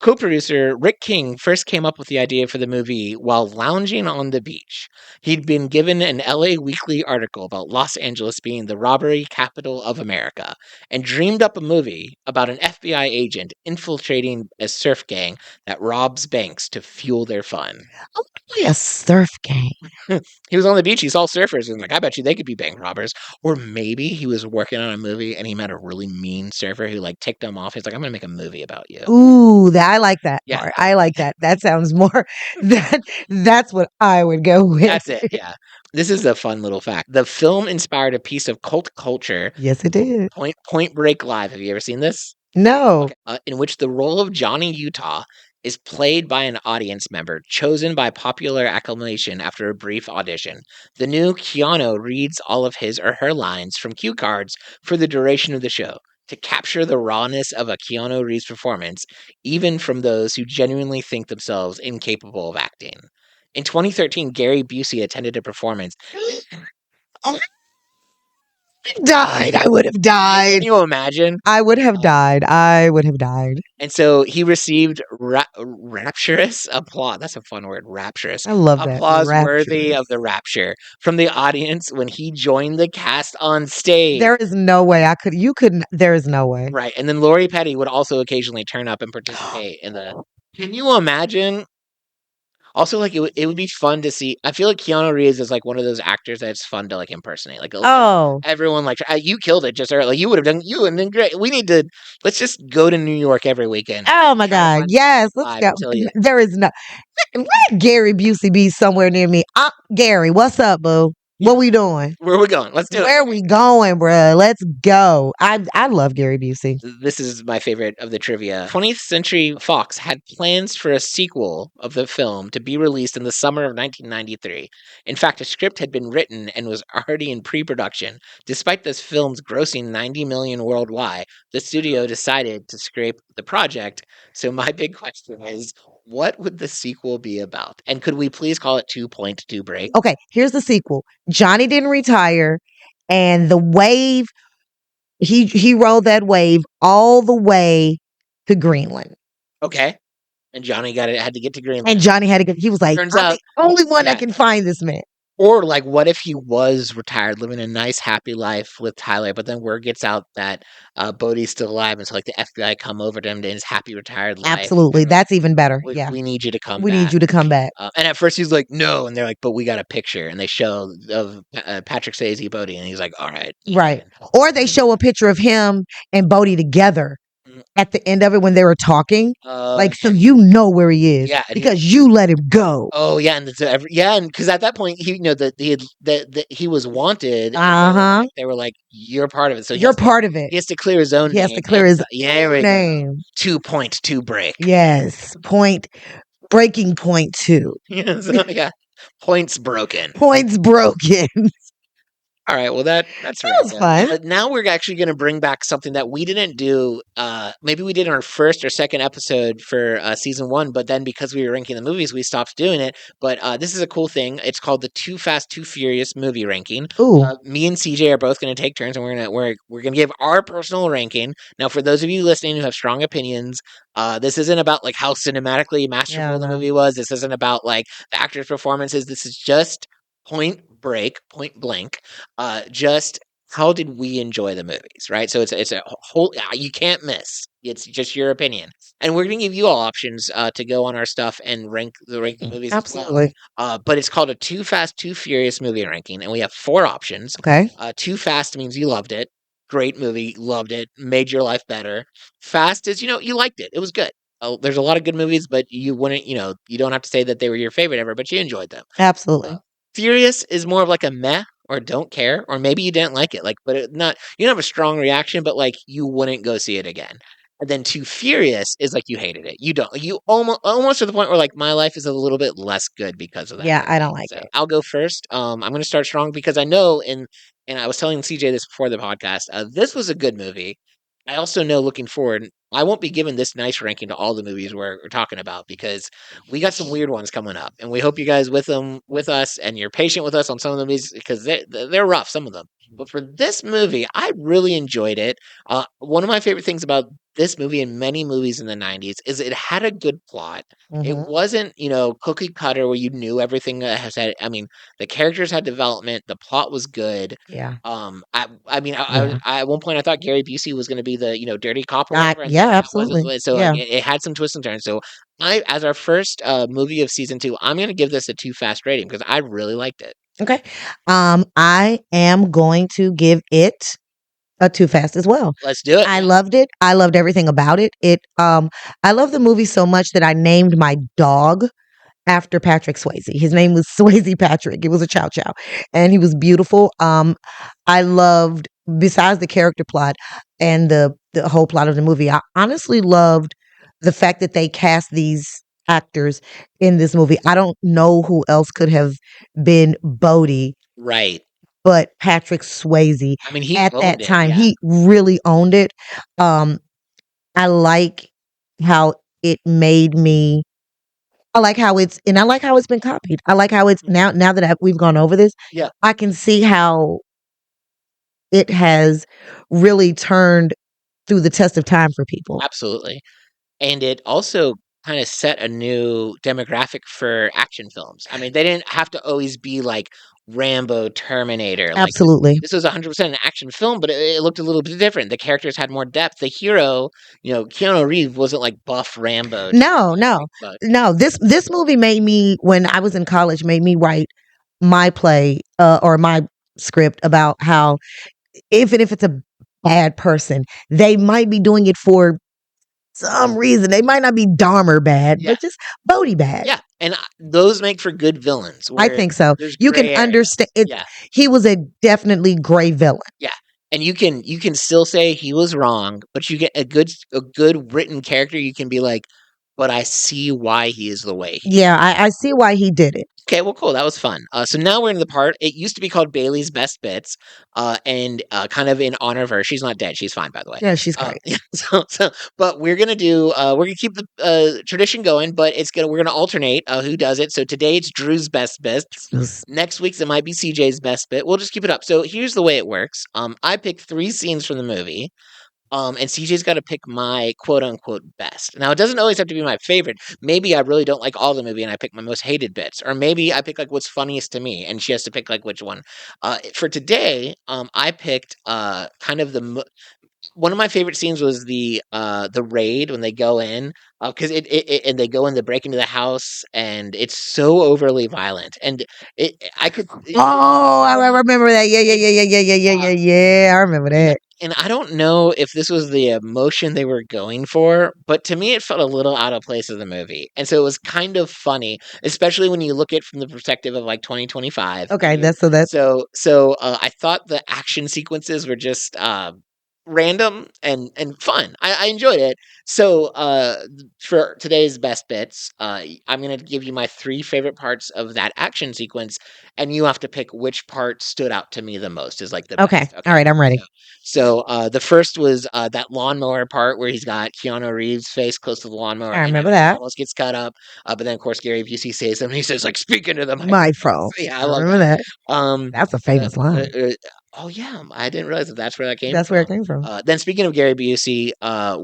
Co-producer Rick King first came up with the idea for the movie while lounging on the beach. He'd been given an LA Weekly article about Los Angeles being the robbery capital of America and dreamed up a movie about an FBI agent infiltrating a surf gang that robs banks to fuel their fun. Oh, a surf gang. He was on the beach, he saw surfers, and like, I bet you they could be bank robbers. Or maybe he was working on a movie and he met a really mean surfer who like ticked him off. He's like, I'm gonna make a movie about you. Ooh, I like that Yeah. part. I like that. That sounds more that's what I would go with. That's it, yeah. This is a fun little fact. The film inspired a piece of cult culture. Yes, it did. Point Break Live. Have you ever seen this? No. Okay. In which the role of Johnny Utah is played by an audience member chosen by popular acclamation after a brief audition. The new Keanu reads all of his or her lines from cue cards for the duration of the show to capture the rawness of a Keanu Reeves performance, even from those who genuinely think themselves incapable of acting. In 2013, Gary Busey attended a performance. Died. I would have died. Can you imagine? I would have died. I would have died. And so he received rapturous applause. That's a fun word, rapturous. I love that. Applause worthy Rapturous. of the rapture from the audience when he joined the cast on stage. There is no way I could. You couldn't. There is no way. Right. And then Lori Petty would also occasionally turn up and participate in the. Can you imagine? Also, like it would be fun to see. I feel like Keanu Reeves is like one of those actors that's fun to like impersonate. Like Oh, everyone, like you killed it just early. Like you would have done. You would have been great. We need to let's just go to New York every weekend. oh my Try to God. find Yes, let's live go. until you. There is no. Let Gary Busey be somewhere near me. Gary, what's up, boo? Yeah, What we doing? where are we going? Let's do it. Where we going, bruh? Let's go. I love Gary Busey. This is my favorite of the trivia. 20th Century Fox had plans for a sequel of the film to be released in the summer of 1993. In fact, a script had been written and was already in pre-production. Despite this film's grossing 90 million worldwide, the studio decided to scrape the project. So my big question is, what would the sequel be about? And could we please call it 2.2 Break? Okay, here's the sequel. Johnny didn't retire, and the wave he rode that wave all the way to Greenland. Okay. And Johnny had to get to Greenland. And Johnny had to get. He was like, Turns "I'm out, the only one yeah. that can find this man." Or like, what if he was retired, living a nice, happy life with Tyler, but then word gets out that Bodhi's still alive, and so like the FBI come over to him in his happy retired life. Absolutely, And they're that's even better. like, Yeah, we need you to come we back. need you to come back. And at first he's like, no, and they're like, but we got a picture, and they show of Patrick Swayze, Bodhi, and he's like, all right, Right. Or they show a picture of him and Bodhi together at the end of it when they were talking. Like, so you know where he is yeah, and because you let him go. oh yeah, and and because at that point he, you know, that he had that he was wanted. Uh-huh. They were like, you're part of it, so You're part of it. he has to clear his own. He has name. to clear his Yeah, name. 2.2 break. Yes. Breaking point 2. Yeah, so, yeah, points broken. Points broken. All right, well that's That was fun. But now we're actually going to bring back something that we didn't do. Maybe we did in our first or second episode for season 1, but then because we were ranking the movies, we stopped doing it. But this is a cool thing. It's called the Too Fast, Too Furious movie ranking. Ooh. Me and CJ are both going to take turns, and we're gonna give our personal ranking. Now, for those of you listening who have strong opinions, this isn't about like how cinematically masterful the movie was. This isn't about like the actors' performances. This is just point blank, just how did we enjoy the movies, right? So it's a whole, you can't miss. It's just your opinion, and we're going to give you all options to go on our stuff and rank the movies. Absolutely. As well. But it's called a Too Fast, Too Furious movie ranking, and we have 4 options. Okay. Too Fast means you loved it, great movie, loved it, made your life better. Fast is, you know, you liked it, it was good. There's a lot of good movies, but you wouldn't, you know, you don't have to say that they were your favorite ever, but you enjoyed them. Absolutely. Furious is more of like a meh or don't care, or maybe you didn't like it, like, but you don't have a strong reaction, but like you wouldn't go see it again. And then Too Furious is like you hated it. You almost to the point where like my life is a little bit less good because of that. Yeah, I don't like it. I'll go first. I'm going to start strong because I know, and I was telling CJ this before the podcast. This was a good movie. I also know looking forward, I won't be giving this nice ranking to all the movies we're talking about because we got some weird ones coming up, and we hope you guys with us, and you're patient with us on some of the movies because they're rough, some of them. But for this movie, I really enjoyed it. One of my favorite things about this movie and many movies in the 90s is it had a good plot. It wasn't, you know, cookie cutter where you knew everything that has had. I mean, the characters had development, the plot was good. Yeah. I mean, I at one point I thought Gary Busey was going to be the, you know, dirty cop or whatever. Yeah, that wasn't absolutely. so Yeah. like, it had some twists and turns. So as our first movie of season 2, I'm going to give this a Too Fast rating because I really liked it. Okay. I am going to give it a Too Fast as well. Let's do it. I loved it. I loved everything about it. I love the movie so much that I named my dog after Patrick Swayze. His name was Swayze Patrick. It was a chow chow, and he was beautiful. I loved, besides the character plot and the whole plot of the movie, I honestly loved the fact that they cast these actors in this movie. I don't know who else could have been Bodhi, Right. but Patrick Swayze. I mean, he at owned that it, time, yeah. he really owned it. I like how it made me. I like how it's been copied. I like how it's now that we've gone over this. Yeah. I can see how it has really turned through the test of time for people. Absolutely. And it also kind of set a new demographic for action films. I mean, they didn't have to always be like Rambo, Terminator. Like Absolutely. this was 100% an action film, but it looked a little bit different. The characters had more depth. The hero, Keanu Reeves wasn't like buff Rambo. No. But This movie made me, when I was in college, made me write my play or my script about how even if it's a bad person, they might be doing it for some reason. They might not be Dahmer bad, Yeah. but just Bodie bad. yeah, and those make for good villains. I Where think so. there's You can gray area. understand it. Yeah, He was a definitely gray villain. yeah, and you can still say he was wrong, but you get a good written character. You can be like, but I see why he is the way he. Yeah, I see why he did it. Okay, well, cool. That was fun. So now we're in the part. It used to be called Bailey's Best Bits, and kind of in honor of her. She's not dead. She's fine, by the way. Yeah, she's great. Yeah. But we're gonna do. We're gonna keep the tradition going, but we're gonna alternate who does it. So today it's Drew's Best Bits. Next week's it might be CJ's Best Bit. We'll just keep it up. So here's the way it works. I pick 3 scenes from the movie. And CJ's got to pick my quote unquote best. Now, it doesn't always have to be my favorite. Maybe I really don't like all the movie and I pick my most hated bits. Or maybe I pick like what's funniest to me and she has to pick like which one. For today, I picked kind of one of my favorite scenes was the raid when they go in because and they go in, they break into the house and it's so overly violent and I could. Oh, I remember that. Yeah. I remember that. And I don't know if this was the emotion they were going for, but to me, it felt a little out of place in the movie. And so it was kind of funny, especially when you look at it from the perspective of like 2025. Okay, I thought the action sequences were just random and fun. I enjoyed it. So for today's best bits, I'm gonna give you my 3 favorite parts of that action sequence, and you have to pick which part stood out to me the most. Is like the Okay. best. All right, I'm ready. So the first was that lawnmower part where he's got Keanu Reeves' face close to the lawnmower. I remember and that. almost gets cut up. But then of course Gary Busey says something. He says like, "Speaking to the Microphone. Yeah, I remember that. Um, That's a famous line. oh yeah, I didn't realize that's where that came. That's where it came from. Then speaking of Gary Busey,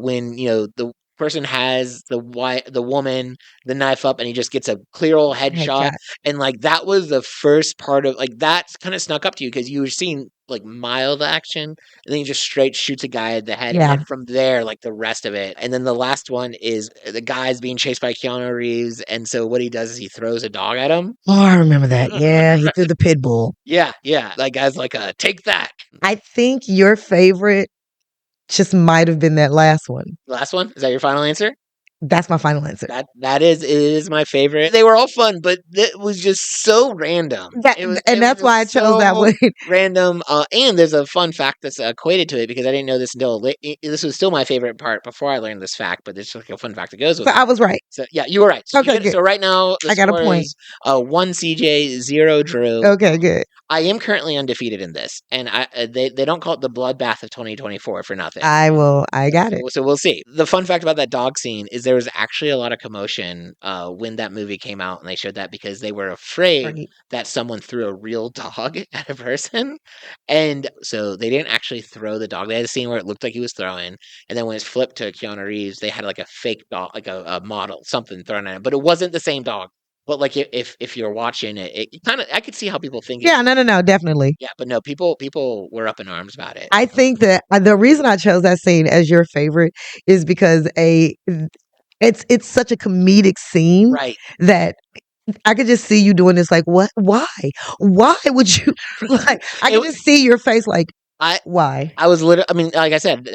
when the person has the woman the knife up and he just gets a clear old headshot, and like that was the first part of like that kind of snuck up to you because you were seeing like mild action and then he just straight shoots a guy at the head and then from there like the rest of it. And then the last one is the guy's being chased by Keanu Reeves, and so what he does is he throws a dog at him. Oh, I remember that. Yeah, he threw the pit bull. Yeah, that guy's like take that. I think your favorite just might have been that last one. Last one? Is that your final answer? That's my final answer. It is my favorite. They were all fun, but it was just so random. That's why I chose that one. Random. And there's a fun fact that's equated to it because I didn't know this until this was still my favorite part before I learned this fact, but there's like a fun fact that goes with it. I was right. So yeah, you were right. So, okay, good. So right now I got a point. 1 CJ, 0 Drew. Okay, good. I am currently undefeated in this, and they don't call it the bloodbath of 2024 for nothing. I got it. So we'll see. The fun fact about that dog scene is there was actually a lot of commotion when that movie came out, and they showed that because they were afraid that someone threw a real dog at a person, and so they didn't actually throw the dog. They had a scene where it looked like he was throwing, and then when it's flipped to Keanu Reeves, they had like a fake dog, like a model, something thrown at him, but it wasn't the same dog. But like if you're watching it, it kind of I could see how people think. Yeah, no, definitely. Yeah, but no, people were up in arms about it. I think that the reason I chose that scene as your favorite is because it's such a comedic scene, right? That I could just see you doing this. Like, what? Why would you? Like, I could just see your face. Like, why? I was literally. I mean, like I said,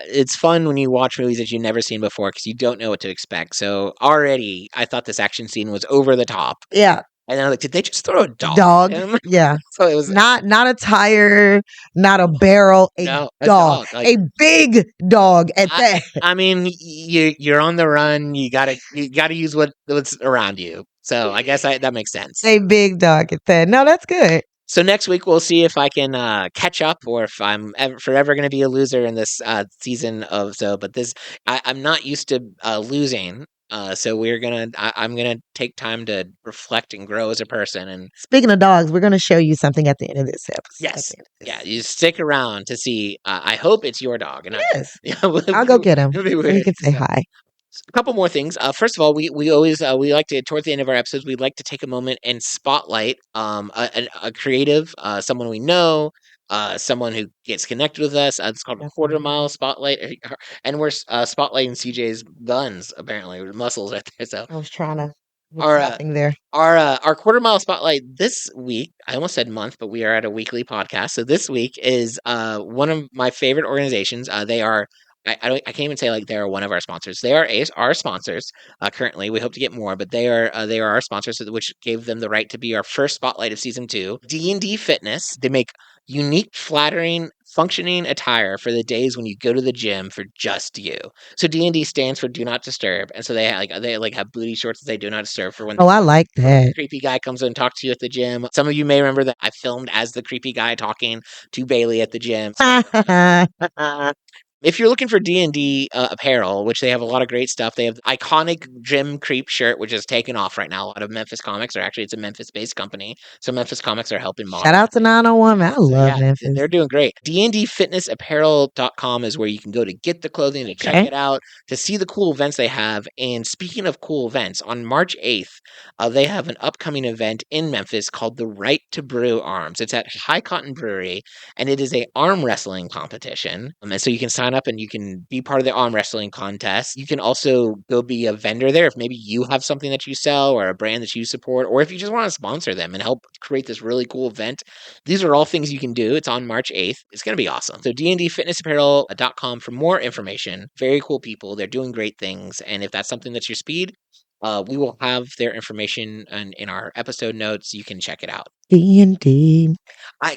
it's fun when you watch movies that you've never seen before because you don't know what to expect. So already, I thought this action scene was over the top. Yeah. And then I was like, did they just throw a dog? Yeah. So it was not a tire, not a barrel, a dog. Like, a big dog at that. I mean, you're on the run. You gotta use what's around you. So I guess that makes sense. A big dog at that. No, that's good. So next week we'll see if I can catch up, or if I'm forever going to be a loser in this season of so. But I'm not used to losing. So I'm gonna take time to reflect and grow as a person. And speaking of dogs, we're gonna show you something at the end of this episode. Yes, yeah, you stick around to see. I hope it's your dog. And yes, I'll go get him. So he can say hi. A couple more things. First of all, we always we like to towards the end of our episodes we'd like to take a moment and spotlight a creative, someone we know, someone who gets connected with us. It's called a quarter mile spotlight, and we're spotlighting CJ's guns apparently with muscles right there. So I was trying to get our something there. our quarter mile spotlight this week, I almost said month, but we are at a weekly podcast. So this week is one of my favorite organizations. They are I can't even say like they're one of our sponsors. They are our sponsors currently. We hope to get more, but they are our sponsors, which gave them the right to be our first spotlight of season 2. D&D Fitness. They make unique, flattering, functioning attire for the days when you go to the gym for just you. So D&D stands for Do Not Disturb, and so they have booty shorts that they do not disturb for when Oh, I like the that. creepy guy comes and talks to you at the gym. Some of you may remember that I filmed as the creepy guy talking to Bailey at the gym. If you're looking for D&D apparel, which they have a lot of great stuff, they have the iconic Gym Creep shirt, which is taken off right now. A lot of Memphis comics, or actually it's a Memphis-based company, so Memphis comics are helping model. Shout out to 901, man. I So love yeah, Memphis. they're doing great. DNDFitnessApparel.com is where you can go to get the clothing, to check Okay. it out, to see the cool events they have. And speaking of cool events, on March 8th, they have an upcoming event in Memphis called the Right to Brew Arms. It's at High Cotton Brewery, and it is a arm wrestling competition. And so you can sign up and you can be part of the arm wrestling contest. You can also go be a vendor there if maybe you have something that you sell or a brand that you support, or if you just want to sponsor them and help create this really cool event. These are all things you can do. It's on March 8th. It's going to be awesome. So dndfitnessapparel.com for more information. Very cool people. They're doing great things. And if that's something that's your speed, we will have their information in our episode notes. You can check it out. D&D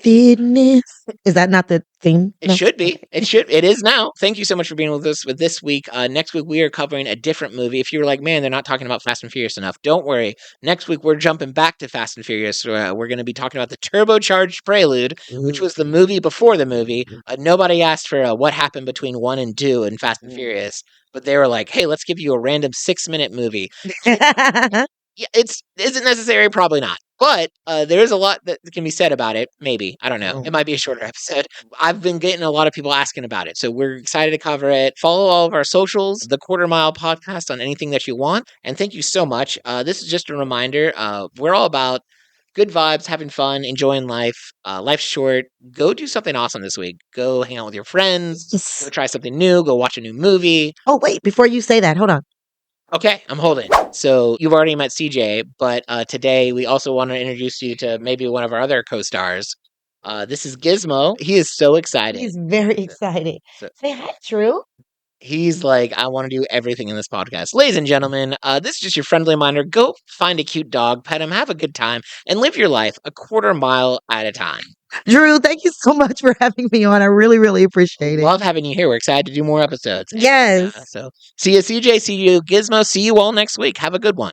Fitness. Is that not the theme? It No? should be. Okay. It should. It is now. Thank you so much for being with us with this week. Next week we are covering a different movie. If you were like, man, they're not talking about Fast and Furious enough, don't worry. Next week we're jumping back to Fast and Furious. We're going to be talking about the turbocharged Prelude, which was the movie before the movie. Nobody asked for what happened between 1 and 2 in Fast and Furious, but they were like, hey, let's give you a random 6-minute movie. Yeah, is it necessary? Probably not. But there is a lot that can be said about it. Maybe. I don't know. It might be a shorter episode. I've been getting a lot of people asking about it. So we're excited to cover it. Follow all of our socials, the Quarter Mile Podcast, on anything that you want. And thank you so much. This is just a reminder. We're all about good vibes, having fun, enjoying life. Life's short. Go do something awesome this week. Go hang out with your friends. Go try something new. Go watch a new movie. Oh, wait, before you say that, hold on. Okay, I'm holding. So you've already met CJ, but today we also want to introduce you to maybe one of our other co-stars. This is Gizmo. He is so excited. He's very excited. Say hi, Drew. He's like, I want to do everything in this podcast. Ladies and gentlemen, this is just your friendly reminder. Go find a cute dog, pet him, have a good time, and live your life a quarter mile at a time. Drew, thank you so much for having me on. I really, really appreciate it. Love having you here. We're excited to do more episodes. Yes. So see you, CJ. See you, Gizmo. See you all next week. Have a good one.